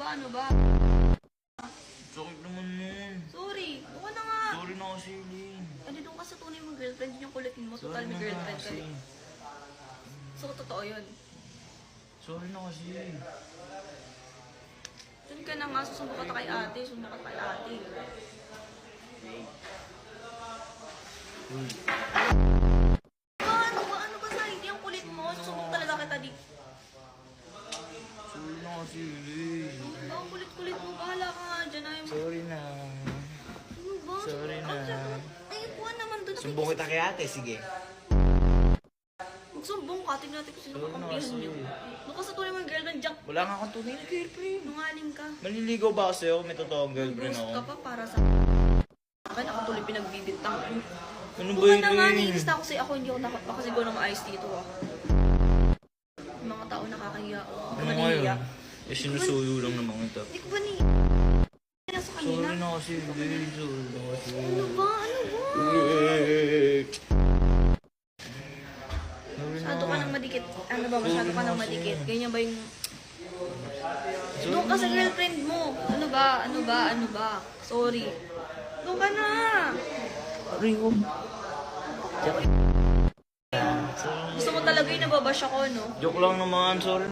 Ano ba? Sakit naman nun. Sorry. Buka na nga. Sorry na kasi, Lin. Ano doon ka sa tunay mong girlfriend? Yun yung kulitin mo. Total Sorry may na girlfriend ka. kasi. So, totoo yun. Sorry na kasi. Dun ka na nga. Susundo ka kay ate. Susundo ka kay ate. Uy. Ano ba? Ano ba sa hindi ang kulit mo? Susundo talaga kita di. Sorry na kasi, Lin. Ano ba? Ang kulit-kulit mo. Bahala ka nga dyan. Ay, Sorry na. ano ba? Sorry na. Ay, buwan naman doon. Sumbong kita kay ate, sige. Magsumbong ka. Tingnan natin kung sino Sorry na kakampihan kasi. niyo. Doon ka sa tunay mong girlfriend. Diyak. Wala nga akong tunay na girlfriend. Nungaling ka. Maliligaw ba kasi ako? May totoong girlfriend Ghost ako. ka pa para sa akin. Ako tuloy pinagbibintang ko. Ano ba Buwan yun, na nga. Lin? Naiinista ako sa'yo. Ako hindi ako nakapakasiguro ng maayos dito. Yung mga tao nakakahiya. Hindi ko Ano ba nga yun? nahihiya? Eh, sinusuyo lang naman ito. Hindi ko ba nahihiya sa kanina? Sorry na kasi, Lin. Sorry na kasi. Ano ba? Ano ba? Masyado ka nang madikit. Ano ba? Masyado ka nang madikit. Ganyan ba yung... Doon ka sa girlfriend mo. Ano ba? Ano ba? Ano ba? Sorry. Doon ka na. Rico. Gusto mo talaga yung nababash ako, no? Joke lang naman, sorry.